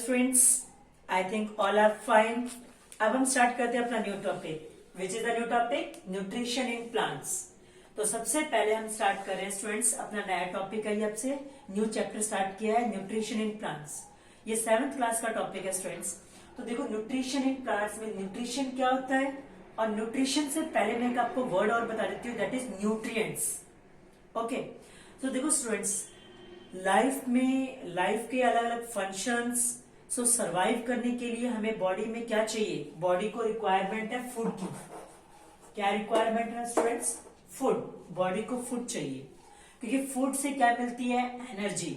Students, I think all are fine. अब हम start करते हैं अपना new topic, which is the new topic, nutrition in plants. तो सबसे पहले हम स्टार्ट कर रहे हैं स्टूडेंट्स, अपना नया टॉपिक है, ये आपसे न्यू चैप्टर स्टार्ट किया है, न्यूट्रिशन इन प्लांट्स। ये 7th क्लास का टॉपिक है स्टूडेंट्स। तो देखो, न्यूट्रिशन इन प्लांट्स में न्यूट्रिशन क्या होता है, और न्यूट्रिशन से पहले मैं आपको वर्ड और बता देती हूँ, दैट इज न्यूट्रिएंट्स। ओके, तो देखो स्टूडेंट्स, लाइफ के अलग अलग फंक्शंस, सो सरवाइव करने के लिए हमें बॉडी में क्या चाहिए, बॉडी को रिक्वायरमेंट है फूड की। क्या रिक्वायरमेंट है स्टूडेंट्स, फूड। बॉडी को फूड चाहिए, क्योंकि फूड से क्या मिलती है, एनर्जी।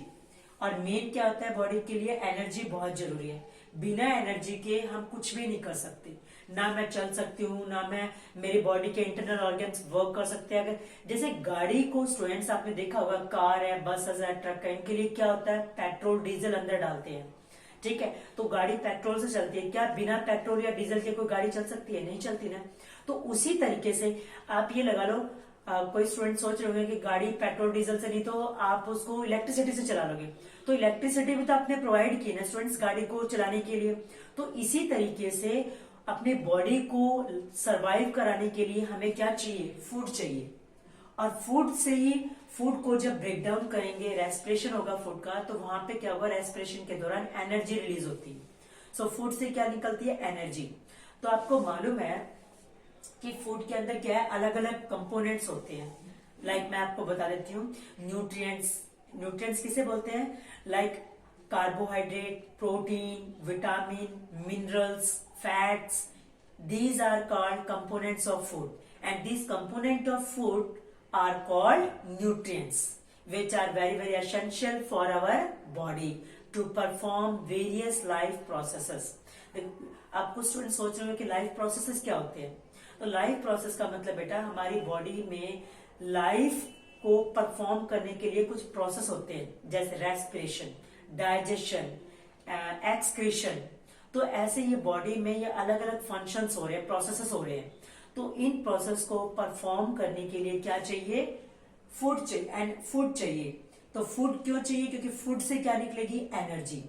और मेन क्या होता है, बॉडी के लिए एनर्जी बहुत जरूरी है। बिना एनर्जी के हम कुछ भी नहीं कर सकते। ना मैं चल सकती हूँ, ना मैं मेरी बॉडी के इंटरनल ऑर्गन्स वर्क कर सकते हैं। अगर जैसे गाड़ी को स्टूडेंट्स आपने देखा होगा, कार है, बस है, ट्रक है, इनके लिए क्या होता है, पेट्रोल डीजल अंदर डालते हैं, ठीक है। तो गाड़ी पेट्रोल से चलती है। क्या बिना पेट्रोल या डीजल के कोई गाड़ी चल सकती है, नहीं चलती ना। तो उसी तरीके से आप ये लगा लो, कोई स्टूडेंट सोच रहे होंगे कि गाड़ी पेट्रोल डीजल से नहीं, तो आप उसको इलेक्ट्रिसिटी से चला लोगे। तो इलेक्ट्रिसिटी भी तो आपने प्रोवाइड की ना स्टूडेंट्स गाड़ी को चलाने के लिए। तो इसी तरीके से अपने बॉडी को सरवाइव कराने के लिए हमें क्या चाहिए, फूड चाहिए। और फूड से ही, फूड को जब ब्रेक डाउन करेंगे, रेस्पिरेशन होगा फूड का, तो वहां पे क्या होगा, रेस्पिरेशन के दौरान एनर्जी रिलीज होती है। सो फूड से क्या निकलती है, एनर्जी। तो आपको मालूम है कि फूड के अंदर क्या है, अलग अलग कंपोनेंट्स होते हैं। लाइक मैं आपको बता देती हूँ, न्यूट्रिएंट्स किसे बोलते हैं, like carbohydrate, protein, vitamin, minerals, fats, these are called components of food, and these components of food are called nutrients, which are very essential for our body to perform various life processes. आपको student सोच रहे हो कि life processes क्या होते हैं। तो life process का मतलब बेटा, हमारी बॉडी में लाइफ को परफॉर्म करने के लिए कुछ प्रोसेस होते हैं, जैसे रेस्पिरेशन, डाइजेशन, एक्सक्रीशन। तो ऐसे ये बॉडी में ये अलग अलग फंक्शंस हो रहे हैं, प्रोसेसेस हो रहे हैं। तो इन प्रोसेस को परफॉर्म करने के लिए क्या चाहिए, फूड चाहिए। एंड फूड चाहिए, तो फूड क्यों चाहिए, क्योंकि फूड से क्या निकलेगी, एनर्जी।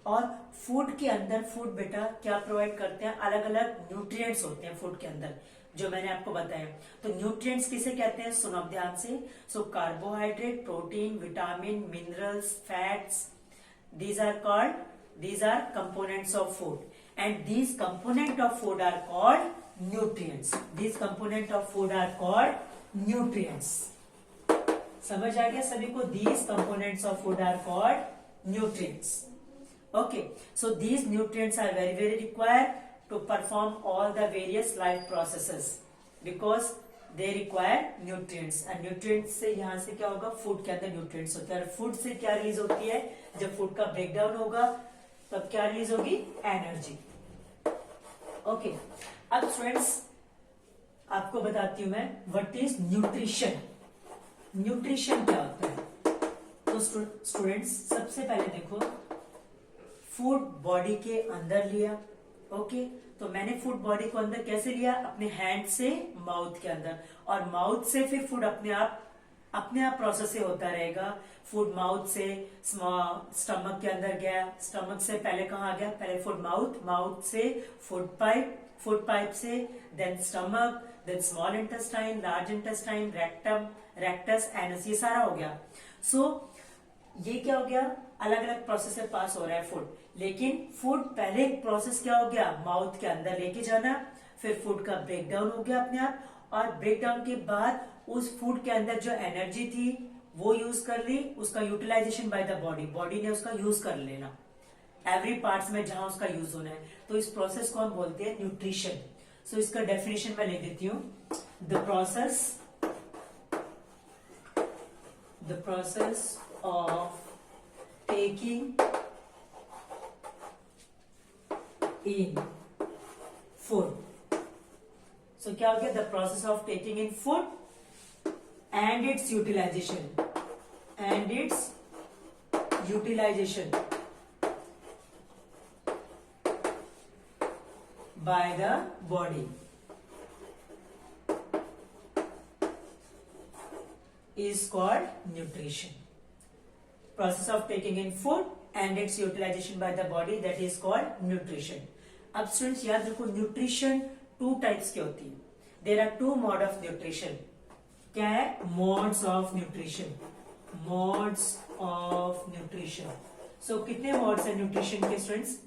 और फूड के अंदर, फूड बेटा क्या प्रोवाइड करते हैं, अलग अलग न्यूट्रिएंट्स होते हैं फूड के अंदर, जो मैंने आपको बताया। तो न्यूट्रिएंट्स किसे कहते हैं, सुनो ध्यान से। So carbohydrate, protein, vitamin, minerals, fats, these are components of food, and these component of food are called nutrients. These component of food are called nutrients. समझ आ गया सभी को, these components of food are called nutrients. Okay, so these nutrients are very required to perform all the various life processes, because they require nutrients. and nutrients से यहाँ से क्या होगा, फूड के अंदर nutrients होते हैं। और फूड से क्या रिलीज होती है, जब फूड का ब्रेकडाउन होगा तब क्या रिलीज होगी, एनर्जी। ओके, अब स्टूडेंट्स आपको बताती हूं मैं, व्हाट इज न्यूट्रिशन। न्यूट्रिशन क्या होता है। तो स्टूडेंट्स सबसे पहले देखो, फूड बॉडी के अंदर लिया। ओके, तो मैंने फूड बॉडी को अंदर कैसे लिया, अपने हैंड से माउथ के अंदर, और माउथ से फिर फूड अपने आप प्रोसेस से होता रहेगा। फूड माउथ से स्टमक के अंदर गया, स्टमक से पहले कहाँ गया, पहले फूड माउथ से फूड पाइप से then stomach, then small intestine, large intestine, rectum, rectus, anus, ये सारा हो गया। सो ये क्या हो गया, अलग अलग प्रोसेस से पास हो रहा है फूड। लेकिन फूड पहले प्रोसेस क्या हो गया, माउथ के अंदर लेके जाना, फिर फूड का ब्रेकडाउन हो गया अपने आप, और ब्रेकडाउन के बाद उस फूड के अंदर जो एनर्जी थी वो यूज कर ली, उसका यूटिलाइजेशन बाय द बॉडी ने उसका यूज कर लेना एवरी पार्ट्स में जहां उसका यूज होना है। तो इस प्रोसेस को हम बोलते हैं न्यूट्रिशन। सो इसका डेफिनेशन मैं लिख देती हूँ, the process of taking in food. So क्या हो गया, the process of taking in food and its utilization by the body is called nutrition. Process of taking in food and its utilization by the body, that is called nutrition. अब students याद रखो, nutrition two types की होती है। There are two mode of nutrition. क्या है? Modes of nutrition. Modes of nutrition. So कितने modes है न्यूट्रिशन के स्टूडेंट्स?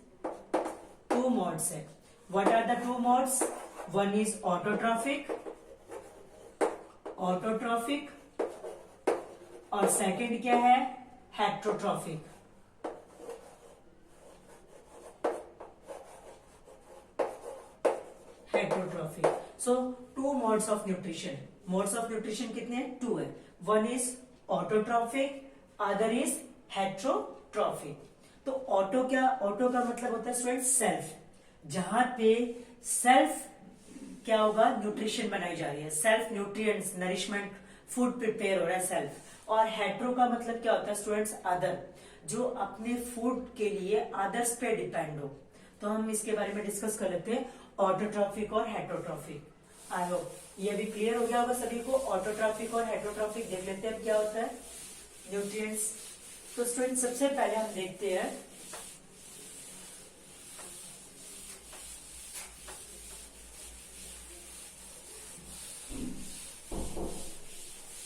टू मोड्स है। What are the two modes? One is autotrophic, autotrophic, और सेकंड क्या है? Heterotrophic. Heterotrophic. So two modes of nutrition. Modes of nutrition कितने हैं? To है। One is autotrophic, other is heterotrophic. तो auto क्या? Auto का मतलब होता है स्टूडेंट सेल्फ, जहां पे सेल्फ क्या होगा? न्यूट्रिशन बनाई जा रही है, self nutrients, nourishment, food prepare हो रहा है सेल्फ। और हेट्रो का मतलब क्या होता है स्टूडेंट्स? अदर, जो अपने फूड के लिए अदर्स पे डिपेंड हो। तो हम इसके बारे में डिस्कस कर लेते हैं, ऑटोट्रॉफिक और हेट्रोट्रॉफिक। आई होप ये भी क्लियर हो गया होगा सभी को। ऑटोट्रॉफिक और हेट्रोट्रॉफिक देख लेते हैं अब क्या होता है न्यूट्रिएंट्स। तो स्टूडेंट सबसे पहले हम देखते हैं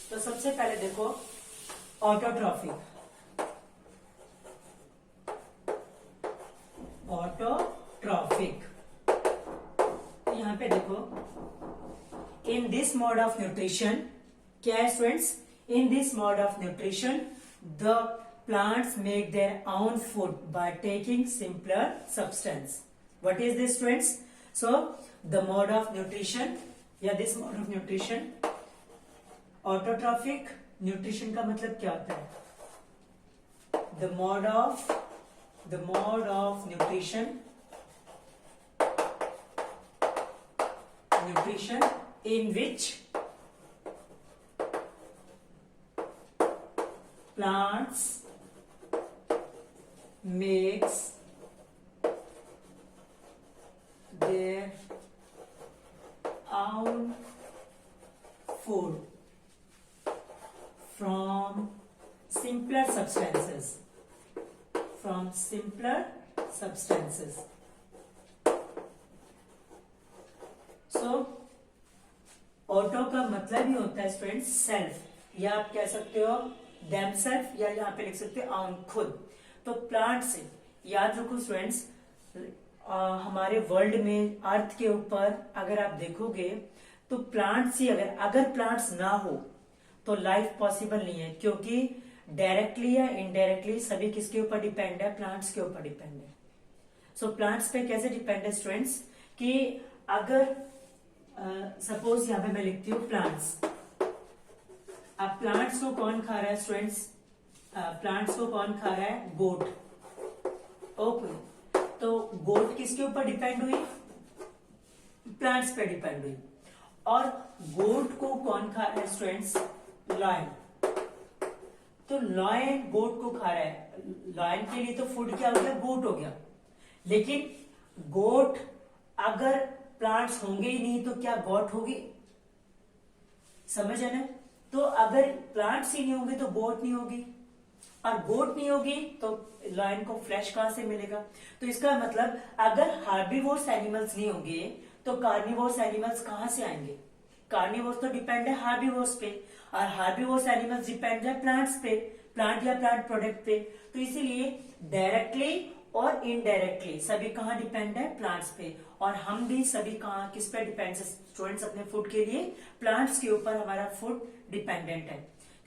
तो सबसे पहले देखो ऑटोट्रॉफिक। ऑटोट्रॉफिक यहां पे देखो, in this mode of nutrition क्या है students? In this mode of nutrition the plants make their own food by taking simpler substance. What is this students? So the mode of nutrition या this mode of nutrition, autotrophic nutrition का मतलब क्या होता है? The mode of nutrition in which plants makes their own food from simpler substances. So auto का मतलब ही होता है स्टूडेंट्स सेल्फ, या आप कह सकते हो देम सेल्फ, या यहाँ पे लिख सकते हो ऑन, खुद। तो प्लांट से याद रखो स्टूडेंट्स, हमारे वर्ल्ड में अर्थ के ऊपर अगर आप देखोगे तो प्लांट्स ही, अगर प्लांट्स ना हो तो लाइफ पॉसिबल नहीं है, क्योंकि डायरेक्टली या इनडायरेक्टली सभी किसके ऊपर डिपेंड है? प्लांट्स के ऊपर डिपेंड है। सो प्लांट्स पे कैसे डिपेंड है स्टूडेंट्स कि अगर सपोज यहाँ पे मैं लिखती हूँ प्लांट्स। अब प्लांट्स को कौन खा रहा है स्टूडेंट्स? प्लांट्स को कौन खा रहा है? गोट। ओके, तो गोट किसके ऊपर डिपेंड हुई? प्लांट्स पे डिपेंड हुई। और गोट को कौन खा रहा है स्टूडेंट्स? लायन। तो लायन गोट को खा रहा है, लायन के लिए तो फूड क्या हो गया? गोट हो गया। लेकिन गोट अगर प्लांट्स होंगे ही नहीं तो क्या गोट होगी? समझ है ना? तो अगर प्लांट्स ही नहीं होंगे तो गोट नहीं होगी, और गोट नहीं होगी तो लायन को फ्लैश कहां से मिलेगा? तो इसका मतलब अगर हार्बीवोर्स एनिमल्स नहीं होंगे तो कार्निवोर्स एनिमल्स कहां से आएंगे? कार्निवोर्स तो डिपेंड है हार्बीवोर्स पे, और हार्बीवोर्स एनिमल्स डिपेंड है प्लांट्स पे, प्लांट या प्लांट प्रोडक्ट पे। तो इसीलिए डायरेक्टली और इनडायरेक्टली सभी कहाँ डिपेंड है? प्लांट्स पे। और हम भी सभी कहाँ किस पे डिपेंड है स्टूडेंट्स? अपने फूड के लिए प्लांट्स के ऊपर हमारा फूड डिपेंडेंट है,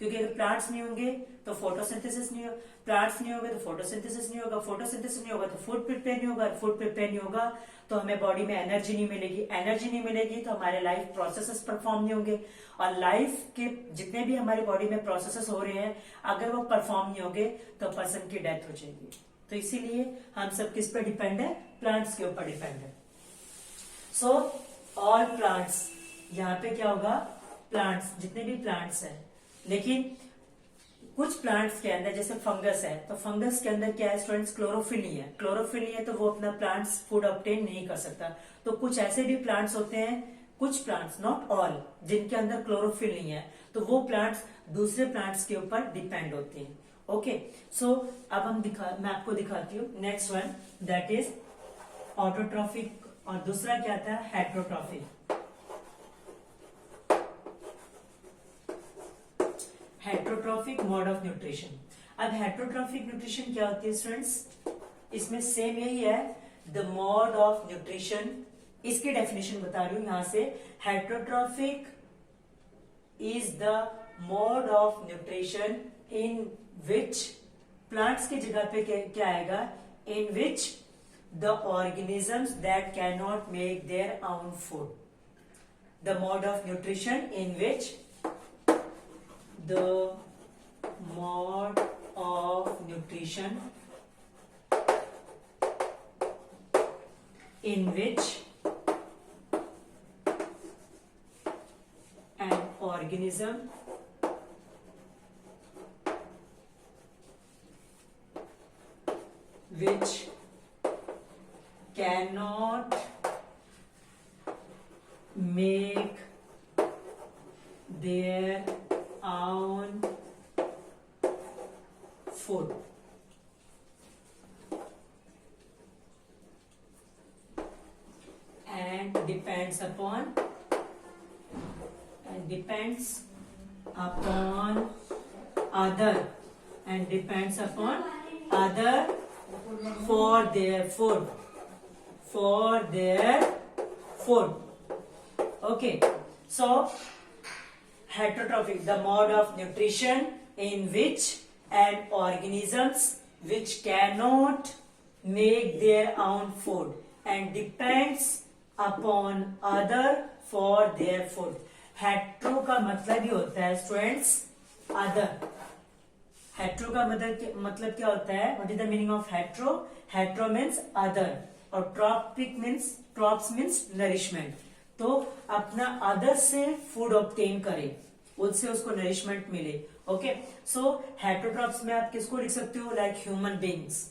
क्योंकि अगर प्लांट्स नहीं होंगे तो फोटोसिंथेसिस नहीं होगा, प्लांट्स नहीं होंगे तो फोटोसिंथेसिस नहीं होगा, फोटोसिंथेसिस नहीं होगा तो फूड प्रिपेयर नहीं होगा, फूड प्रिपेयर नहीं होगा तो हमें बॉडी में एनर्जी नहीं मिलेगी, एनर्जी नहीं मिलेगी तो हमारे लाइफ प्रोसेसेस परफॉर्म नहीं होंगे, और लाइफ के जितने भी हमारी बॉडी में प्रोसेसेस हो रहे हैं अगर वो परफॉर्म नहीं होंगे तो पर्सन की डेथ हो जाएगी। तो इसीलिए हम सब किस पे डिपेंड है? प्लांट्स के ऊपर डिपेंड है। सो ऑल प्लांट्स, यहाँ पे क्या होगा? प्लांट्स, जितने भी प्लांट्स हैं। लेकिन कुछ प्लांट्स के अंदर जैसे फंगस है, तो फंगस के अंदर क्या है स्टूडेंट्स? क्लोरोफिल नहीं है। क्लोरोफिल नहीं है तो वो अपना प्लांट्स फूड ऑब्टेन नहीं कर सकता। तो कुछ ऐसे भी प्लांट्स होते हैं, कुछ प्लांट्स, नॉट ऑल, जिनके अंदर क्लोरोफिल नहीं है, तो वो प्लांट्स दूसरे प्लांट्स के ऊपर डिपेंड होते हैं। ओके, सो अब मैं आपको दिखाती हूँ next one, that is autotrophic, और दूसरा क्या था, heterotrophic. Heterotrophic mode of nutrition. अब हेट्रोट्रॉफिक न्यूट्रिशन क्या होती है स्टूडेंट्स, इसमें सेम यही है, द मोड ऑफ न्यूट्रिशन। इसकी डेफिनेशन बता रही हूं यहां से, heterotrophic is the mode of nutrition in which, plants की जगह पे क्या आएगा, in which the organisms that can not make their own food. The mode of nutrition in which, the mode of nutrition in which an organism which cannot make their own food and depends upon other for their food. Okay, so heterotrophic, the mode of nutrition in which an organisms which cannot make their own food and depends upon other for their food. Hetero का मतलब ही होता है students other. Hetero का मतलब क्या होता है, what is the meaning of hetero, hetero means other और tropic means, trophs means nourishment. तो अपना अदर से फूड ऑब्टेन करे, उससे उसको नरिशमेंट मिले। ओके, सो हेट्रोट्रॉप्स में आप किसको लिख सकते हो, like human beings,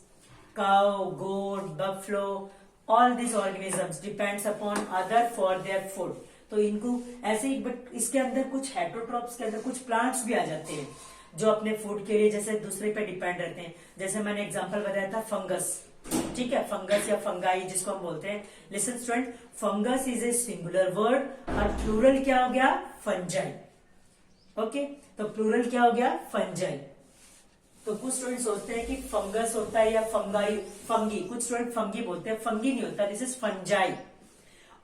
cow, goat, buffalo, all this organisms depends upon other for their food. तो इनको ऐसे ही, बट इसके अंदर कुछ हेट्रोट्रॉप्स के अंदर कुछ प्लांट्स भी आ जाते हैं जो अपने फूड के लिए जैसे दूसरे पे डिपेंड रहते हैं। जैसे मैंने एग्जांपल बताया था फंगस, ठीक है, फंगस या फंगाई जिसको हम बोलते हैं। Listen student, fungus is a singular word और प्लूरल क्या हो गया, फंजाई। ओके, तो प्लूरल क्या हो गया, फंजाई। तो कुछ स्टूडेंट सोचते हैं कि फंगस होता है या फंगाई, फंगी, कुछ स्टूडेंट फंगी बोलते हैं, फंगी नहीं होता, दिस इज फंजाई।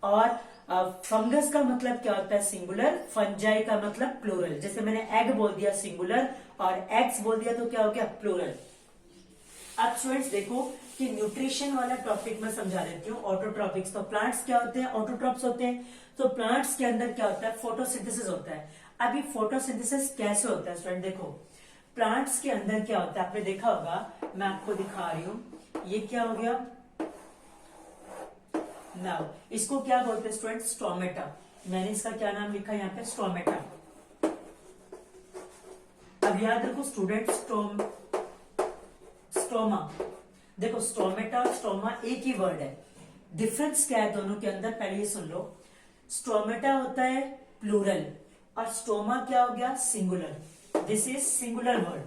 और फंगस का मतलब क्या होता है, सिंगुलर, फंजाई का मतलब प्लूरल। जैसे मैंने एग बोल दिया सिंगुलर और एग्स बोल दिया तो क्या हो गया, प्लूरल। अब स्टूडेंट्स देखो कि न्यूट्रिशन वाला टॉपिक मैं समझा देती हूँ। ऑटोट्रॉपिक्स, तो प्लांट्स क्या होते हैं, ऑटोट्रॉप्स होते हैं। तो प्लांट्स के अंदर क्या होता है, फोटोसिंथेसिस होता है। अब ये फोटोसिंथेसिस कैसे होता है स्टूडेंट, देखो प्लांट्स के अंदर क्या होता है, आपने देखा होगा, मैं आपको दिखा रही हूँ, ये क्या हो गया, नाउ इसको क्या बोलते हैं स्टूडेंट, स्टोमेटा। मैंने इसका क्या नाम लिखा है यहाँ पे, स्टोमेटा। अब याद रखो स्टूडेंट, स्टोमा, देखो स्टोमेटा और स्टोमा एक ही वर्ड है, डिफरेंस क्या है दोनों के अंदर, पहले ये सुन लो। स्टोमेटा होता है प्लूरल और स्टोमा क्या हो गया, singular. This is singular word.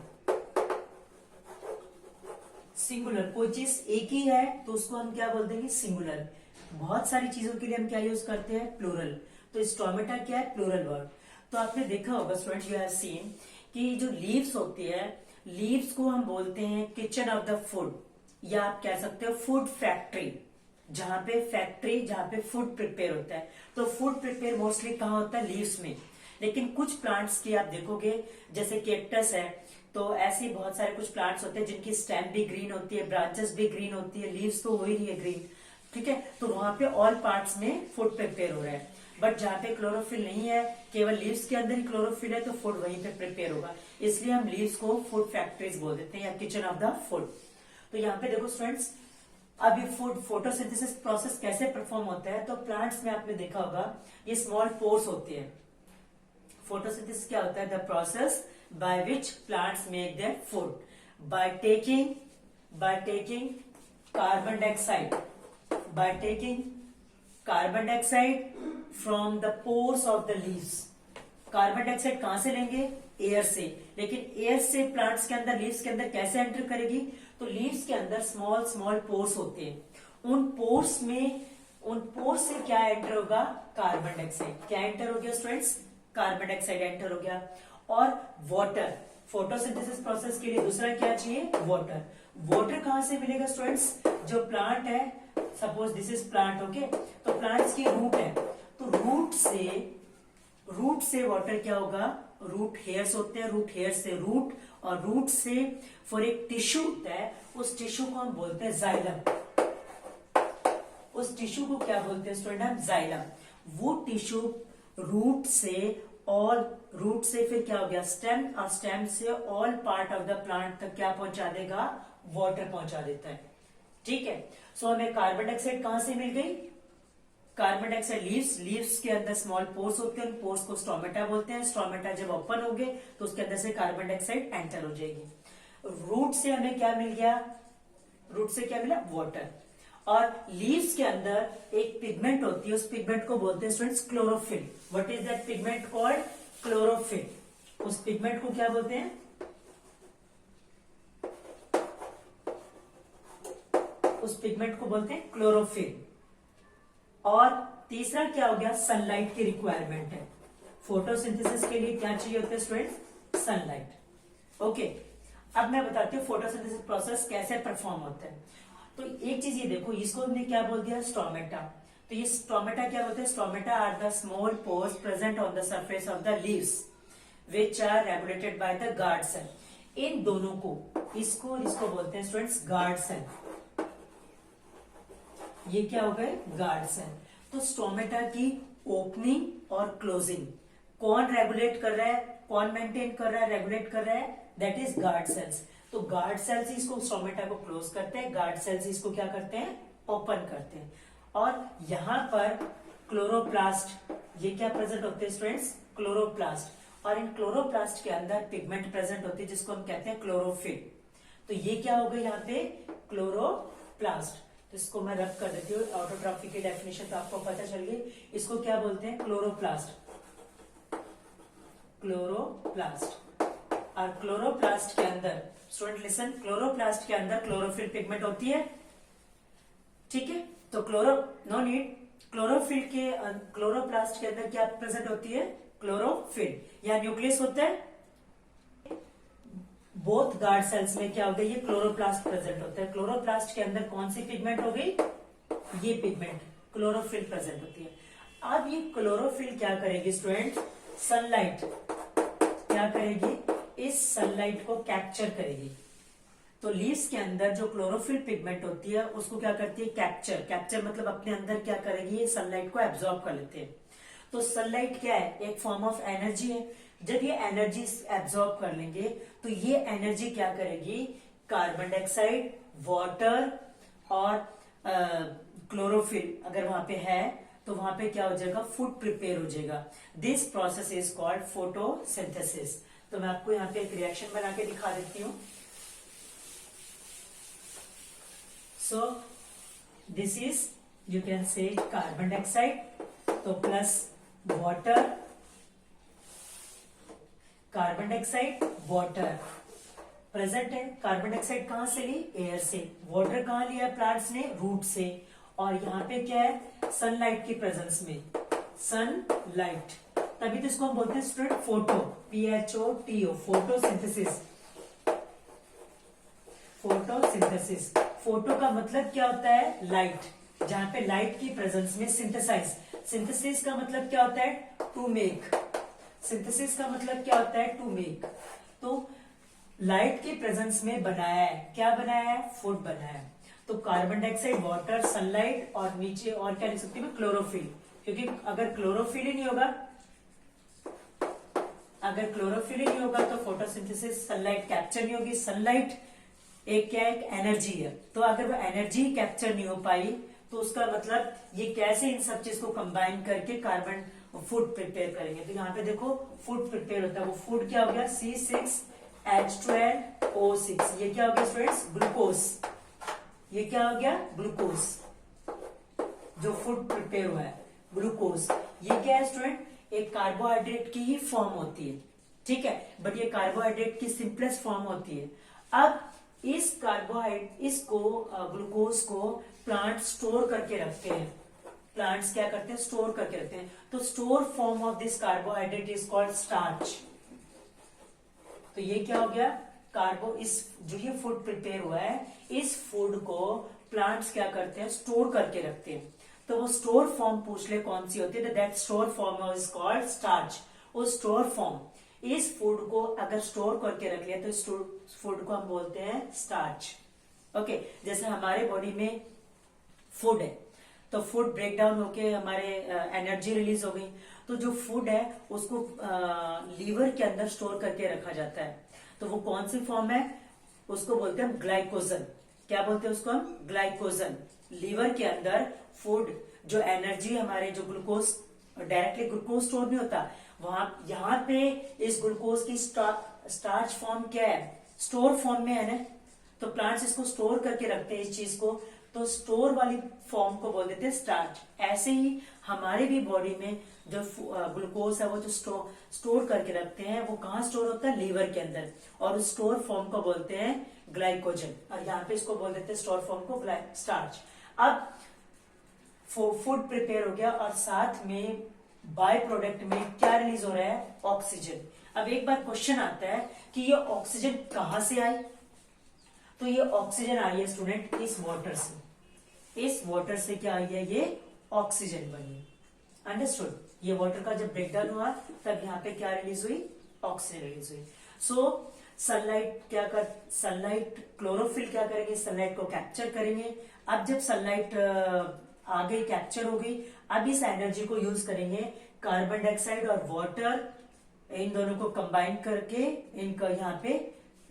Singular, कोई चीज एक ही है तो उसको हम क्या बोल देंगे, सिंगुलर। बहुत सारी चीजों के लिए हम क्या यूज करते हैं, प्लूरल। तो स्टोमेटा क्या है, प्लूरल वर्ड। तो आपने देखा होगा स्टूडेंट, यू हैव सीन कि जो लीव्स होती है, लीव्स को हम बोलते हैं किचन ऑफ द फूड, या आप कह सकते हो फूड फैक्ट्री, जहां पे फूड प्रिपेयर होता है। तो फूड प्रिपेयर मोस्टली कहाँ होता है, लीव्स में। लेकिन कुछ प्लांट्स की आप देखोगे, जैसे कैक्टस है, तो ऐसे बहुत सारे कुछ प्लांट्स होते हैं जिनकी स्टेम भी ग्रीन होती है, ब्रांचेस भी ग्रीन होती है, लीव्स तो हो ही रही है ग्रीन, ठीक है। तो वहां पे ऑल पार्ट्स में फूड प्रिपेयर हो रहा है। बट जहाँ पे क्लोरोफिल नहीं है, केवल लीव्स के अंदर ही क्लोरोफिल है, तो फूड वहीं पे प्रिपेयर होगा। इसलिए हम लीव्स को फूड फैक्ट्रीज बोल देते हैं या किचन ऑफ द फूड। तो यहाँ पे देखो स्टूडेंट्स, अब ये फूड फोटोसिंथेसिस प्रोसेस कैसे परफॉर्म होता है, तो प्लांट्स में आपने देखा होगा ये स्मॉल पोर्स होते हैं। फोटोसिंथेसिस क्या होता है, the process by which plants make their food by taking carbon dioxide, by taking carbon dioxide from the pores of the leaves। Carbon dioxide कहां से लेंगे, एयर से। लेकिन एयर से प्लांट्स के अंदर, लीव्स के अंदर कैसे एंटर करेगी? तो लीव्स के अंदर स्मॉल स्मॉल पोर्स होते हैं, उन पोर्स से क्या एंटर होगा? Carbon dioxide. क्या एंटर हो गया स्टूडेंट्स? कार्बन डाइऑक्साइड एंटर हो गया। और वाटर, फोटोसिंथेसिस प्रोसेस के लिए दूसरा क्या चाहिए? वाटर। वाटर कहां से मिलेगा स्टूडेंट्स? जो प्लांट है, suppose this is plant, okay, तो प्लांट्स की रूट है, तो रूट से वाटर क्या होगा? रूट हेयर्स होते हैं, रूट हेयर से रूट, और रूट से फॉर एक टिश्यू होता है, उस टिश्यू को हम बोलते हैं जाइलम। उस टिश्यू को क्या बोलते हैं स्टूडेंट? हम जाइलम। वो टिश्यू रूट से फिर क्या हो गया? स्टेम, और स्टेम से all part of the plant तक क्या पहुंचा देगा? वाटर पहुंचा देता है। ठीक है, सो हमें कार्बन डाइऑक्साइड कहां से मिल गई? कार्बन डाइऑक्साइड लीव्स के अंदर स्मॉल पोर्स होते हैं, उन पोर्स को स्टोमेटा बोलते हैं। स्टोमेटा जब ओपन हो गए तो उसके अंदर से कार्बन डाइऑक्साइड एंटर हो जाएगी। रूट से हमें क्या मिल गया? रूट से क्या मिला? वाटर। और लीव्स के अंदर एक पिगमेंट होती है, उस पिगमेंट को बोलते हैं students chlorophyll. What is that pigment called? Chlorophyll. उस पिगमेंट को क्या बोलते हैं? उस पिगमेंट को बोलते हैं क्लोरोफिल। और तीसरा क्या हो गया? सनलाइट की रिक्वायरमेंट है। फोटोसिंथेसिस के लिए क्या चाहिए होता है स्टूडेंट? सनलाइट। ओके, अब मैं बताती हूँ फोटोसिंथेसिस प्रोसेस कैसे परफॉर्म होता है। तो एक चीज ये देखो, इसको हमने क्या बोल दिया? स्टोमेटा। तो ये स्टोमेटा क्या बोलते हैं? Stomata are the small pores present on the surface of the leaves which are regulated by the guard cell. इन दोनों को, इसको और इसको बोलते हैं स्टूडेंट्स गार्ड सेल। ये क्या हो गए? Guard cell. तो स्टोमेटा की ओपनिंग और क्लोजिंग कौन रेगुलेट कर रहा है? कौन मेंटेन कर रहा है, रेगुलेट कर रहा है? That is guard cells. तो गार्ड सेल्स इसको, स्टोमेटा को क्लोज करते हैं, गार्ड सेल्स इसको क्या करते हैं? ओपन करते हैं। और यहां पर क्लोरोप्लास्ट, ये क्या प्रेजेंट होते हैं स्टूडेंट्स? क्लोरोप्लास्ट। और इन क्लोरोप्लास्ट के अंदर पिगमेंट प्रेजेंट होती है जिसको हम कहते हैं क्लोरोफिल। तो ये क्या हो गया यहाँ पे? क्लोरोप्लास्ट। तो इसको मैं रब कर देती हूँ, ऑटोट्रॉफी की डेफिनेशन तो आपको पता चल गई। इसको क्या बोलते हैं? क्लोरोप्लास्ट। क्लोरोप्लास्ट। और क्लोरोप्लास्ट के अंदर, स्टूडेंट लिसन, क्लोरोप्लास्ट के अंदर क्लोरोफिल पिगमेंट होती है। ठीक है, तो नो नीड, क्लोरोप्लास्ट के अंदर क्या प्रेजेंट होती है? क्लोरोफिल। या न्यूक्लियस होता है। बोथ गार्ड सेल्स में क्या हो गया? ये क्लोरोप्लास्ट प्रेजेंट होता है। क्लोरोप्लास्ट के अंदर कौन सी पिगमेंट हो गई? ये पिगमेंट क्लोरोफिल प्रेजेंट होती है। अब ये क्लोरोफिल क्या करेगी स्टूडेंट? सनलाइट क्या करेगी? इस सनलाइट को कैप्चर करेगी। तो लीव्स के अंदर जो क्लोरोफिल पिगमेंट होती है उसको क्या करती है? कैप्चर मतलब अपने अंदर क्या करेगी? ये सनलाइट को एब्जॉर्ब कर लेते हैं। तो सनलाइट क्या है? एक फॉर्म ऑफ एनर्जी है। जब ये एनर्जी एब्जॉर्ब कर लेंगे तो ये एनर्जी क्या करेगी? कार्बन डाइऑक्साइड, वाटर और क्लोरोफिल अगर वहां पे है तो वहां पे क्या हो जाएगा? फूड प्रिपेयर हो जाएगा। This process is called photosynthesis. तो मैं आपको यहाँ पे एक रिएक्शन बना के दिखा देती हूँ। So this is, you can say carbon dioxide, तो plus water, carbon dioxide, water present है। कार्बन डाइऑक्साइड कहां से ली? एयर से। वाटर कहां लिया प्लांट्स ने? रूट से। और यहाँ पे क्या है? सनलाइट की प्रेजेंस में, सनलाइट। तभी तो इसको हम बोलते हैं student photo, PHOTO, photosynthesis. Photosynthesis, photo का मतलब क्या होता है? लाइट। जहां पे लाइट की प्रेजेंस में सिंथेसाइज। सिंथेसिस का मतलब क्या होता है? To make. सिंथेसिस का मतलब क्या होता है? To make. तो लाइट के प्रेजेंस में बनाया है, क्या बनाया है? फूड बनाया है। तो कार्बन डाइऑक्साइड, वाटर, सनलाइट और नीचे और क्या लिख सकती हूँ? क्लोरोफिल। क्योंकि अगर क्लोरोफिल ही नहीं होगा तो फोटोसिंथेसिस, सनलाइट कैप्चर नहीं होगी। सनलाइट एक क्या है? एक एनर्जी है। तो अगर वो एनर्जी कैप्चर नहीं हो पाई तो उसका मतलब ये कैसे इन सब चीज को कंबाइन करके कार्बन फूड प्रिपेयर करेंगे। तो यहाँ पे देखो फूड प्रिपेयर होता है। वो फूड क्या हो गया? C6H12O6। ये क्या हो गया स्टूडेंट्स? ग्लूकोज। ये क्या हो गया? ग्लूकोज। जो फूड प्रिपेयर हुआ है, ग्लूकोज। ये क्या है स्टूडेंट? एक कार्बोहाइड्रेट की ही फॉर्म होती है। ठीक है, बट ये कार्बोहाइड्रेट की सिंपलेस्ट फॉर्म होती है। अब इस कार्बोहाइड्रेट इसको ग्लूकोज को प्लांट स्टोर करके रखते हैं। प्लांट्स क्या करते हैं, स्टोर करके रखते हैं। तो store form of this carbohydrate is called starch. तो ये क्या हो गया, इस जो ये फूड प्रिपेयर हुआ है, इस फूड को प्लांट्स क्या करते हैं, स्टोर करके रखते हैं। तो वो स्टोर फॉर्म पूछ ले कौन सी होती है, that store form is called starch. वो स्टोर फॉर्म, इस फूड को अगर स्टोर करके रख लिया तो स्टोर फूड को हम बोलते हैं स्टार्च। ओके, जैसे हमारे बॉडी में फूड है, तो फूड ब्रेक डाउन होके हमारे एनर्जी रिलीज हो गई, तो जो फूड है उसको लीवर के अंदर स्टोर करके रखा जाता है। तो वो कौन सी फॉर्म है, उसको बोलते हैं हम ग्लाइकोजन। क्या बोलते हैं उसको हम, ग्लाइकोजन। लीवर के अंदर फूड, जो एनर्जी हमारे, जो ग्लूकोज डायरेक्टली ग्लूकोज स्टोर नहीं होता, वहां यहाँ पे इस ग्लूकोज की स्टार्च फॉर्म क्या है, स्टोर फॉर्म में है ना। तो प्लांट्स इसको स्टोर करके रखते हैं इस चीज को, तो स्टोर वाली फॉर्म को बोल देते हैं स्टार्च। ऐसे ही हमारे भी बॉडी में जो ग्लूकोज है वो जो स्टोर करके रखते हैं, वो कहाँ स्टोर होता है, लीवर के अंदर, और उस स्टोर फॉर्म को बोलते हैं ग्लाइकोजन। और यहाँ पे इसको बोल देते हैं स्टोर फॉर्म को स्टार्च। अब फूड प्रिपेयर हो गया और साथ में बाय प्रोडक्ट में क्या रिलीज हो रहा है, ऑक्सीजन। अब एक बार क्वेश्चन आता है कि ये ऑक्सीजन कहां से आई, तो ये ऑक्सीजन आई है स्टूडेंट इस वाटर से। इस वाटर से क्या आई है, ये ऑक्सीजन बनी। अंडरस्टूड। ये वाटर का जब ब्रेकडाउन हुआ तब यहाँ पे क्या रिलीज हुई, ऑक्सीजन रिलीज हुई। सो सनलाइट क्लोरोफिल क्या करेंगे, सनलाइट को कैप्चर करेंगे। अब जब सनलाइट आ गई, कैप्चर हो गई, अब इस एनर्जी को यूज करेंगे कार्बन डाइऑक्साइड और वाटर, इन दोनों को कंबाइन करके, इनका यहाँ पे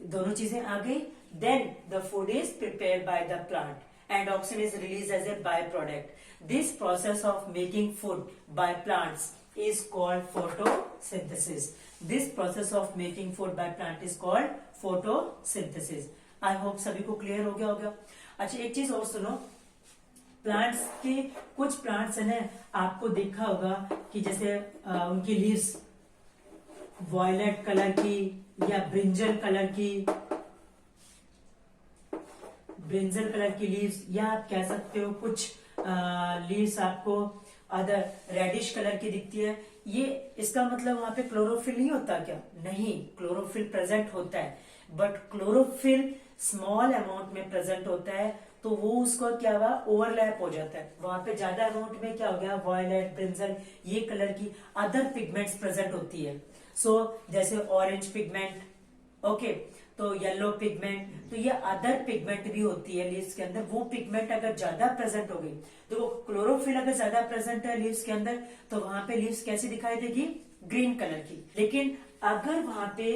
दोनों चीजें आ गई। Then the food is prepared by the plant and oxygen is released as a byproduct. This process of making food by plants is called photosynthesis. This process of making food by plant is called photosynthesis. I hope सभी को clear हो गया होगा। अच्छा, एक चीज और सुनो, प्लांट्स के कुछ प्लांट्स है ना, आपको देखा होगा कि जैसे उनकी लीव्स वॉयलेट कलर की या ब्रिंजल कलर की लीव्स, या आप कह सकते हो कुछ लीव्स आपको अदर रेडिश कलर की दिखती है। ये इसका मतलब वहां पे क्लोरोफिल नहीं होता क्या, नहीं, क्लोरोफिल प्रेजेंट होता है, बट क्लोरोफिल स्मॉल अमाउंट में प्रेजेंट होता है, तो वो उसको क्या हुआ, ओवरलैप हो जाता है। वहां पे ज्यादा अमाउंट में क्या हो गया, वॉयलेट, ब्रिंजल, ये कलर की अदर पिगमेंट्स प्रेजेंट होती है। सो जैसे ऑरेंज पिगमेंट, ओके, तो येलो पिगमेंट, तो ये अदर पिगमेंट भी होती है लीव्स के अंदर। वो पिगमेंट अगर ज्यादा प्रेजेंट हो गई, तो क्लोरोफिल अगर ज्यादा प्रेजेंट है लीव्स के अंदर, तो वहां पे लीव्स कैसी दिखाई देगी, ग्रीन कलर की। लेकिन अगर वहां पे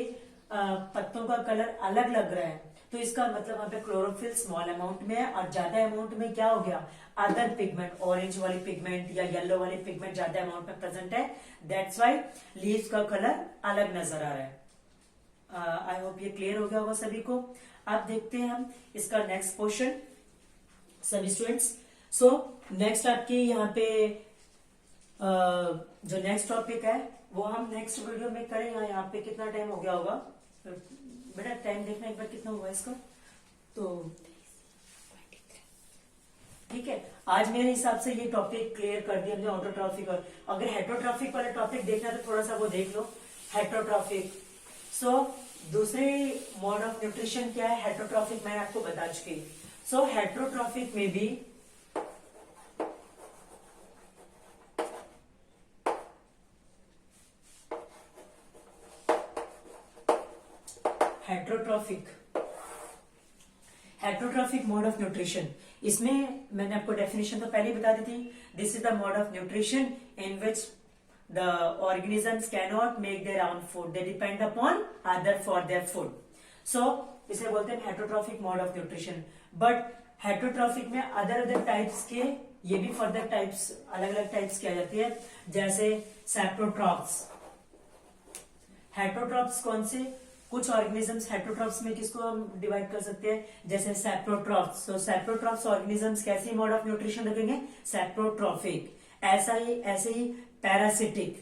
पत्तों का कलर अलग लग रहा है, तो इसका मतलब वहां पे क्लोरोफिल स्मॉल अमाउंट में है, और ज्यादा अमाउंट में क्या हो गया, अदर पिगमेंट, ऑरेंज वाली पिगमेंट या येलो वाली पिगमेंट ज्यादा अमाउंट में प्रेजेंट है। दैट्स वाई लीव्स का कलर अलग नजर आ रहा है। आई होप ये क्लियर हो गया होगा सभी को। अब देखते हैं हम इसका नेक्स्ट पोर्शन सभी स्टूडेंट्स। सो नेक्स्ट आपकी यहाँ पे जो नेक्स्ट टॉपिक है वो हम नेक्स्ट वीडियो में करेंगे। यहाँ पे कितना टाइम हो गया होगा बेटा, टाइम देखना एक बार कितना हुआ इसका, तो ठीक है। आज मेरे हिसाब से ये टॉपिक क्लियर कर दिया हमने, ऑटोट्रॉफिक। और अगर हेटरोट्रॉफिक वाला टॉपिक देखना है तो थोड़ा सा वो देख लो, हेटरोट्रॉफिक। सो दूसरी मोड ऑफ न्यूट्रिशन क्या है, हेटरोट्रॉफिक मैंने आपको बता चुकी। सो हेटरोट्रॉफिक में भी हेटरोट्रॉफिक मोड ऑफ न्यूट्रिशन, इसमें मैंने आपको डेफिनेशन तो पहले ही बता दी थी। This is the mode of nutrition in which the organisms cannot make their own food, they depend upon other for their food. So इसे बोलते हैं heterotrophic mode of nutrition. But heterotrophic में अदर टाइप्स के, ये भी further types, अलग अलग types की आ जाती है, जैसे सैप्रोट्रॉप्स। हेटरोट्रॉप्स कौन से, कुछ ऑर्गेनिजम्स हेटरोट्रॉप्स में किसको हम डिवाइड कर सकते हैं, जैसे सैप्रोट्रॉप्स। तो सैप्रोट्रॉप्स ऑर्गेनिजम्स कैसी मोड ऑफ न्यूट्रिशन रखेंगे, सैप्रोट्रॉफिक। ऐसे ही पैरासिटिक,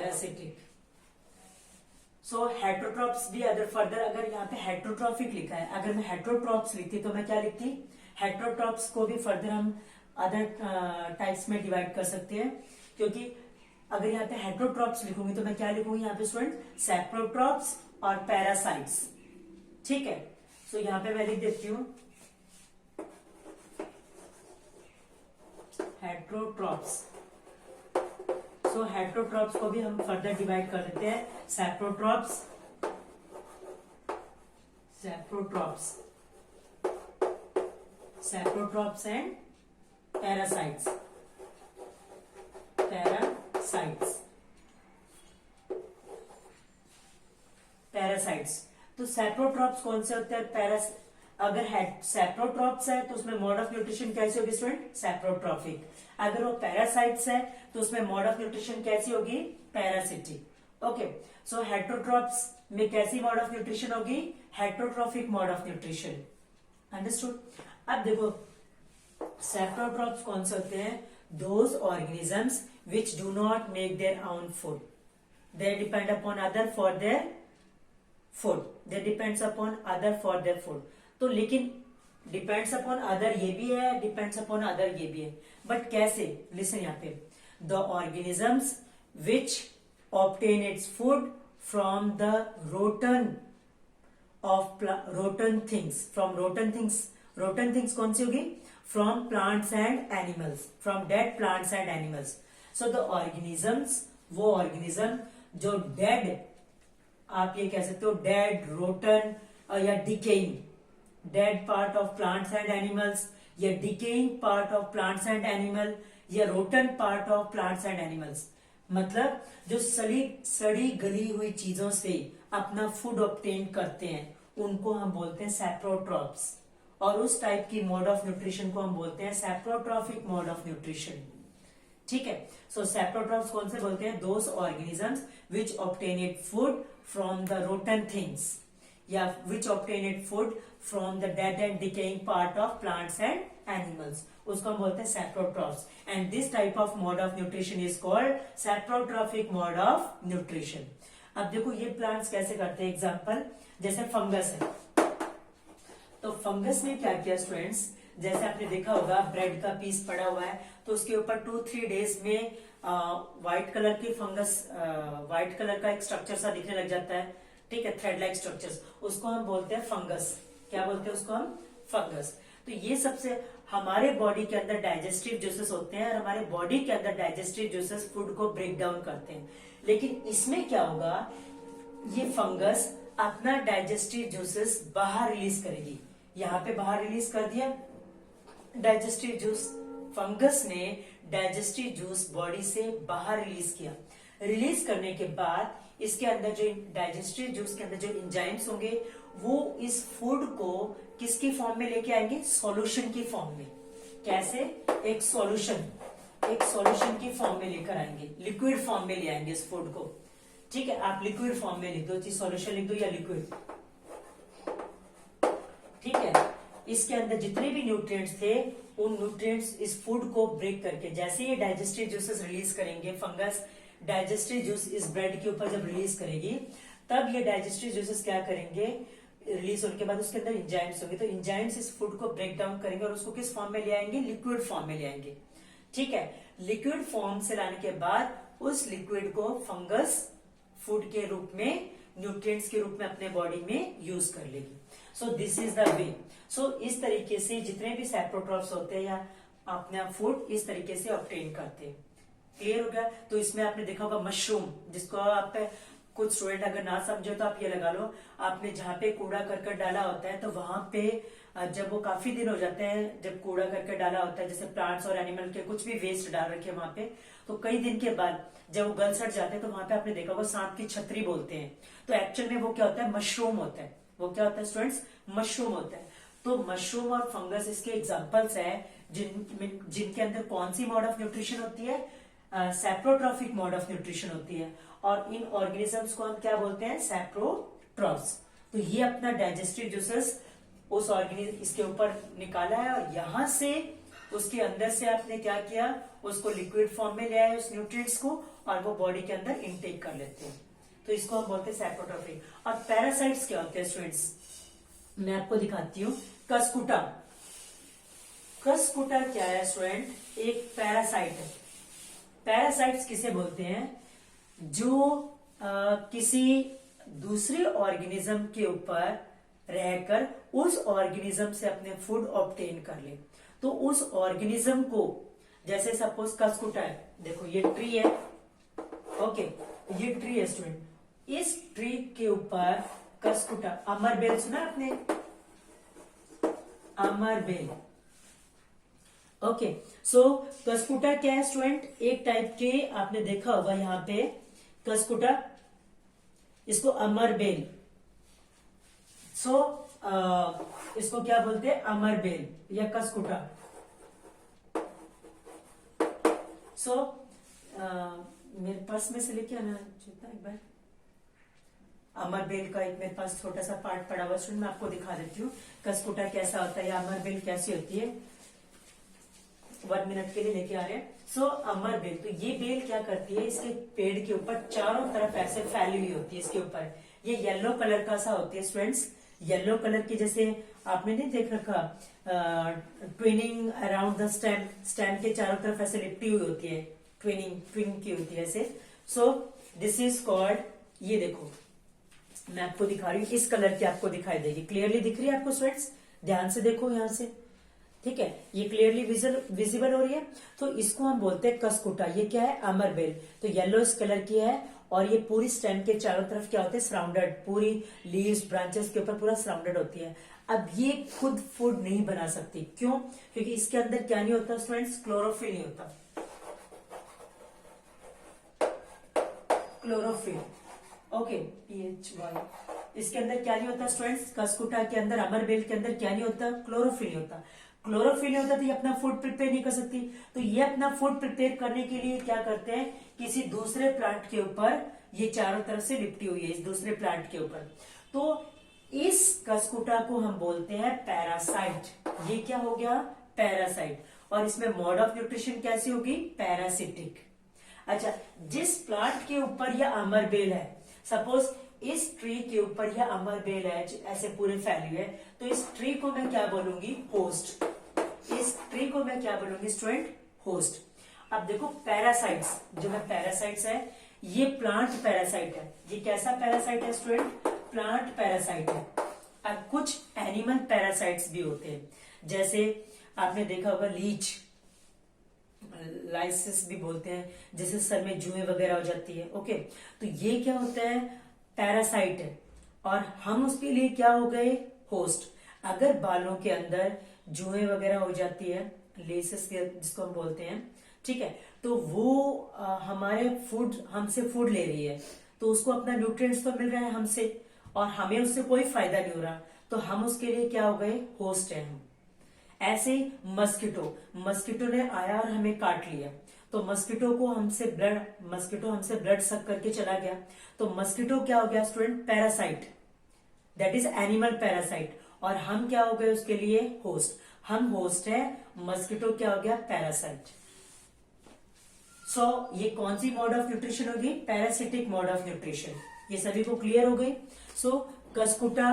पैरासिटिक। सो हेटरोट्रॉप्स भी अदर फर्दर, अगर यहाँ पे हेटरोट्रॉफिक लिखा है, अगर मैं हेटरोट्रॉप्स लिखती तो मैं क्या लिखती, हेटरोट्रॉप्स को भी फर्दर हम अदर टाइप्स में डिवाइड कर सकते हैं, क्योंकि अगर यहाँ पे हेटरोट्रॉप्स लिखूंगी तो मैं क्या लिखूंगी यहाँ पे स्टूडेंट, सैप्रोट्रॉप्स और पैरासाइट्स। ठीक है, सो यहाँ पे मैं लिख देती हूँ हेटरोट्रॉप्स। सो हेटरोट्रॉप्स को भी हम फर्दर डिवाइड कर देते हैं, saprotrophs, saprotrophs, saprotrophs and parasites, parasites, parasites. तो सैप्रोट्रॉप्स कौन से होते हैं, अगर सैप्रोट्रॉप्स है तो उसमें मोड ऑफ न्यूट्रिशन कैसी होगी स्टूडेंट, सैप्रोट्रॉफिक। अगर वो पैरासाइट्स है तो उसमें मोड ऑफ न्यूट्रिशन कैसी होगी, पैरासिटिक। ओके, सो हेटरोट्रॉप्स में कैसी मोड ऑफ न्यूट्रिशन होगी, heterotrophic mode of nutrition. Understood. अब देखो सैप्रोट्रॉप्स कौन से होते हैं, those organisms which do not make their own food, they depend upon other for their food, they depends upon other for their food. तो लेकिन depends upon other ये भी है, डिपेंड्स अपॉन अदर ये भी है, बट कैसे, लिसन यहाँ पे, the organisms which obtain its food from the rotten of rotten things, from rotten things, rotten things कौन सी होगी, from plants and animals, from dead plants and animals. So the organisms, वो organism जो dead, आप ये कह सकते हो डेड, रोटन या decaying, dead part of plants and animals, या decaying part of plants and animal, या rotten part of plants and animals, मतलब जो सड़ी गली हुई चीजों से अपना फूड ऑब्टेन करते हैं उनको हम बोलते हैं सैप्रोट्रॉप्स, और उस टाइप की मोड ऑफ न्यूट्रिशन को हम बोलते हैं सैप्रोट्रॉफिक मोड ऑफ न्यूट्रिशन। ठीक है, सो सैप्रोट्रॉप्स कौन से बोलते हैं, those organisms which obtain it food from the rotten things, या which obtain it food from the dead and decaying part of plants and animals, उसको हम बोलते हैं saprotrophs. And this type of mode of nutrition is called saprotrophic mode of nutrition. अब देखो ये plants कैसे करते हैं, एग्जांपल जैसे फंगस है, तो फंगस ने क्या किया स्टूडेंट्स, जैसे आपने देखा होगा ब्रेड का पीस पड़ा हुआ है तो उसके ऊपर 2-3 डेज में व्हाइट कलर की फंगस, व्हाइट कलर का एक स्ट्रक्चर सा दिखने लग जाता है, ठीक है, थ्रेड लाइक स्ट्रक्चर्स, उसको हम बोलते हैं फंगस। क्या बोलते हैं उसको हम, फंगस। तो ये सबसे हमारे बॉडी के अंदर डाइजेस्टिव जूसेस होते हैं, और हमारे बॉडी के अंदर डाइजेस्टिव जूसेस फूड को ब्रेक डाउन करते हैं। लेकिन इसमें क्या होगा, ये फंगस अपना डाइजेस्टिव जूसेस बाहर रिलीज करेगी, यहाँ पे बाहर रिलीज कर दिया डाइजेस्टिव जूस, फंगस ने डाइजेस्टिव जूस बॉडी से बाहर रिलीज किया। रिलीज करने के बाद इसके अंदर जो डाइजेस्टिव जूस के अंदर जो एंजाइम्स होंगे वो इस फूड को किसकी फॉर्म में लेके आएंगे, सॉल्यूशन की फॉर्म में। कैसे, एक सॉल्यूशन की फॉर्म में लेकर आएंगे, लिक्विड फॉर्म में ले आएंगे इस फूड को। ठीक है, आप लिक्विड फॉर्म में लिख दो, चाहे सॉल्यूशन लिख दो या लिक्विड। ठीक है, इसके अंदर जितने भी न्यूट्रिएंट्स थे उन न्यूट्रिएंट्स इस फूड को ब्रेक करके, जैसे ये डाइजेस्टिव जूसेस रिलीज करेंगे, फंगस डाइजेस्टिव जूस इस ब्रेड के ऊपर जब रिलीज करेगी, तब ये डाइजेस्टिव जूसेस क्या करेंगे, रिलीज होने के बाद उसके अंदर एंजाइम्स होंगे, तो एंजाइम्स इस फूड को ब्रेक डाउन करेंगे और उसको किस फॉर्म में ले आएंगे, लिक्विड फॉर्म में ले आएंगे। ठीक है, लिक्विड फॉर्म से लाने के बाद उस लिक्विड को फंगस फूड के रूप में, न्यूट्रिएंट्स के रूप में अपने बॉडी में यूज कर लेगी। So this is the way. So इस तरीके से जितने भी सैप्रोट्रॉप्स होते हैं या अपना फूड इस तरीके से ऑब्टेन करते हैं। क्लियर हो गया। तो इसमें आपने देखा होगा मशरूम, जिसको आप कुछ स्टूडेंट अगर ना समझे तो आप ये लगा लो, आपने जहाँ पे कूड़ा करकट डाला होता है तो वहां पे जब वो काफी दिन हो जाते हैं, जब कूड़ा करकट डाला होता है, जैसे प्लांट्स और एनिमल के कुछ भी वेस्ट डाल रखे वहां पे, तो कई दिन के बाद जब वो गल सड़ जाते हैं तो वहां पे आपने देखा होगा सांप की छतरी बोलते हैं। तो एक्चुअल में वो क्या होता है, मशरूम होता है। वो क्या होता है स्टूडेंट्स, मशरूम होता है। तो मशरूम और फंगस इसके एग्जाम्पल्स है जिनके अंदर कौन सी मोड ऑफ न्यूट्रिशन होती है, सैप्रोट्रॉफिक मोड ऑफ न्यूट्रिशन होती है। और इन ऑर्गेनिजम्स को हम क्या बोलते हैं, सैप्रोट्रॉफ्स। तो ये अपना डाइजेस्टिव जूसेस उस ऑर्गेनिज्म इसके ऊपर निकाला है और यहां से उसके अंदर से आपने क्या किया, उसको लिक्विड फॉर्म में ले आए उस न्यूट्रिएंट्स को, और वो बॉडी के अंदर इनटेक कर लेते हैं, तो इसको हम बोलते हैं सैप्रोट्रोफी। और पैरासाइट्स क्या होते हैं स्टूडेंट्स, मैं आपको दिखाती हूँ। कस्कुटा, कस्कुटा क्या है स्टूडेंट, एक पैरासाइट है। पैरासाइट्स किसे बोलते हैं, जो किसी दूसरे ऑर्गेनिज्म के ऊपर रहकर उस ऑर्गेनिज्म से अपने फूड ऑब्टेन कर ले। तो उस ऑर्गेनिज्म को, जैसे सपोज कस्कुटा है, देखो ये ट्री है, ओके, ये ट्री है स्टूडेंट, इस ट्री के ऊपर कस्कुटा, अमरबेल सुना आपने, अमरबेल, ओके। सो कस्कुटा क्या है स्टूडेंट, एक टाइप के, आपने देखा होगा यहाँ पे कस्कुटा, इसको अमरबेल, सो इसको क्या बोलते हैं, अमरबेल या कस्कुटा। सो मेरे पास में से लेके आना चाहिए एक बार, अमरबेल का एक मेरे पास छोटा सा पार्ट पड़ा हुआ स्टूडेंट, मैं आपको दिखा देती हूँ कस्कुटा कैसा होता है या अमरबेल कैसी होती है। 1 मिनट के लिए लेके आ रहे हैं। सो अमरबेल, तो ये बेल क्या करती है, इसके पेड़ के ऊपर चारों तरफ ऐसे फैली हुई होती है, इसके ऊपर ये येलो कलर का सा होती है स्टूडेंट्स, येलो कलर की, जैसे आपने नहीं देख रखा twinning around the stem, stem के चारों तरफ ऐसे लिपटी हुई होती है, ट्विनिंग की होती है ऐसे। सो दिस इज कॉल्ड, ये देखो मैं आपको दिखा रही हूँ, इस कलर की आपको दिखाई देगी, क्लियरली दिख रही है आपको स्टूडेंट्स, ध्यान से देखो यहां से, ठीक है, ये क्लियरली विजिबल हो रही है। तो इसको हम बोलते हैं कस्कुटा। ये क्या है, अमरबेल, तो येलो इस कलर की है, और ये पूरी स्टेम के चारों तरफ क्या होते हैं, सराउंडेड, पूरी लीव्स ब्रांचेस के ऊपर पूरा सराउंडेड होती है। अब ये खुद फूड नहीं बना सकती, क्यों, क्योंकि इसके अंदर क्या नहीं होता स्टूडेंट्स, क्लोरोफिल नहीं होता, क्लोरोफिल, ओके, PHY, इसके अंदर क्या नहीं होता स्टूडेंट्स, कस्कुटा के अंदर, अमरबेल के अंदर क्या नहीं होता, क्लोरोफिल नहीं होता। क्लोरोफिल नहीं होता तो ये अपना फूड प्रिपेयर नहीं कर सकती, तो ये अपना फूड प्रिपेयर करने के लिए क्या करते हैं, किसी दूसरे प्लांट के ऊपर, ये चारों तरफ से लिपटी हुई है इस दूसरे प्लांट के ऊपर, तो इस कस्कुटा को हम बोलते हैं पैरासाइट। ये क्या हो गया, पैरासाइट, और इसमें मोड ऑफ न्यूट्रिशन कैसी होगी, पैरासिटिक। अच्छा, जिस प्लांट के ऊपर यह अमरबेल है, सपोज इस ट्री के ऊपर यह अमरबेल है, ऐसे पूरे फैली है, तो इस ट्री को मैं क्या बोलूंगी, होस्ट, इस ट्री को मैं क्या बोलूंगी स्टूडेंट, होस्ट। अब देखो पैरासाइट्स, जो है पैरासाइट्स है, ये प्लांट पैरासाइट है, ये कैसा पैरासाइट है स्टूडेंट, प्लांट पैरासाइट है। अब कुछ एनिमल पैरासाइट्स भी होते हैं, जैसे आपने देखा होगा लीच, लाइसिस भी बोलते हैं, जैसे सर में जुएं वगैरह हो जाती है, ओके, तो ये क्या होता है, पैरासाइट है, और हम उसके लिए क्या हो गए, होस्ट। अगर बालों के अंदर जुएं वगैरह हो जाती है, लेसिस जिसको हम बोलते हैं, ठीक है, तो वो हमारे फूड, हमसे फूड ले रही है, तो उसको अपना न्यूट्रिएंट्स तो मिल रहा है हमसे, और हमें उससे कोई फायदा नहीं हो रहा, तो हम उसके लिए क्या हो गए, होस्ट है हम। ऐसे मस्किटो ने आया और हमें काट लिया, तो मस्किटो हमसे ब्लड सक करके चला गया, तो मस्किटो क्या हो गया student, parasite, that is animal parasite, और हम क्या हो गए उसके लिए, होस्ट। हम होस्ट है, मस्किटो क्या हो गया, पैरासाइट। सो ये कौन सी मोड ऑफ न्यूट्रिशन होगी, पैरासिटिक मोड ऑफ न्यूट्रिशन। ये सभी को क्लियर हो गई। सो कस्कुटा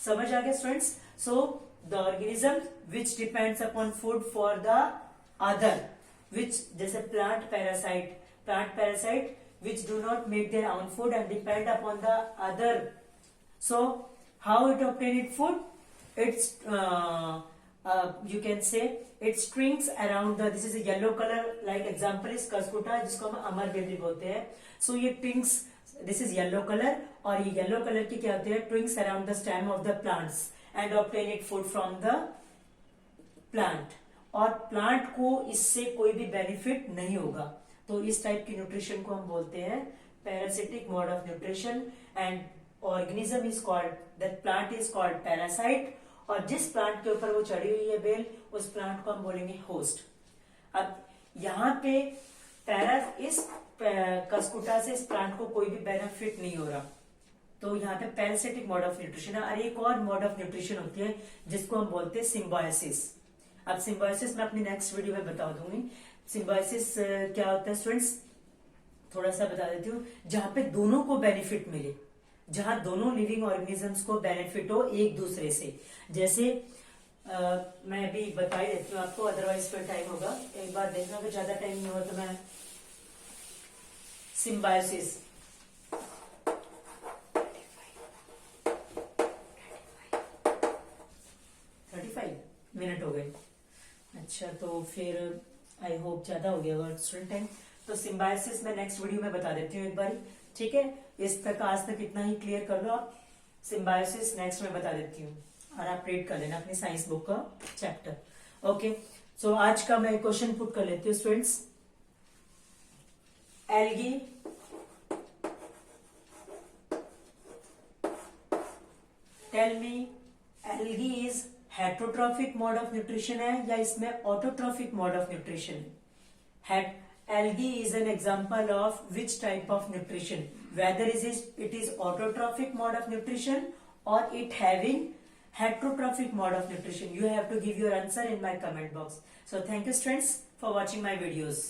समझ आ गया students. So the organism which depends upon food for the other, which, जैसे plant parasite which do not make their own food and depend upon the other. So how it obtain its food, it's you can say it strings around the, this is a yellow color, like example is kaskuta, जिसको हम अमरबेल भी बोलते हैं। So ये twigs, this is yellow color, और ये yellow color के क्या होते हैं, twigs around the stem of the plants and obtain it food from the plant, और प्लांट को इससे कोई भी बेनिफिट नहीं होगा, तो इस टाइप की न्यूट्रिशन को हम बोलते हैं parasitic mode of nutrition. And organism is called, that plant is called parasite, और जिस प्लांट के ऊपर वो चढ़ी हुई है बेल, उस प्लांट को हम बोलेंगे होस्ट। अब यहाँ पे इस कस्कुटा से इस प्लांट को कोई भी बेनिफिट नहीं हो रहा, तो यहाँ पे पैरासिटिक मोड ऑफ न्यूट्रिशन है। और एक और मोड ऑफ न्यूट्रिशन होती है जिसको हम बोलते हैं सिम्बायोसिस। अब सिम्बायोसिस मैं अपनी नेक्स्ट वीडियो में बता दूंगी। सिम्बायोसिस क्या होता है स्टूडेंट्स, थोड़ा सा बता देती हूँ। जहां पे दोनों को बेनिफिट मिले, जहां दोनों लिविंग ऑर्गेनिजम्स को बेनिफिट हो एक दूसरे से। जैसे मैं अभी बता ही देती हूँ आपको, अदरवाइज फिर टाइम होगा। एक बार देखना, अगर ज्यादा टाइम नहीं हुआ तो मैं सिम्बायोसिस 35 मिनट हो गए। अच्छा, तो फिर आई होप ज्यादा हो गया स्टूडेंट टाइम। तो सिम्बायोसिस मैं नेक्स्ट वीडियो में बता देती हूँ एक बार, ठीक है। इस तक आज तक इतना ही क्लियर कर लो आप। सिम्बायोसिस नेक्स्ट में बता देती हूँ और आप रीड कर लेना अपनी साइंस बुक का चैप्टर। ओके, सो आज का मैं क्वेश्चन पुट कर लेती हूँ students. Algae tell me, algae is heterotrophic mode of nutrition है या इसमें ऑटोट्रॉफिक मोड ऑफ न्यूट्रिशन है? Algae is an example of which type of nutrition? Whether it is autotrophic mode of nutrition or it having heterotrophic mode of nutrition. You have to give your answer in my comment box. So thank you students for watching my videos.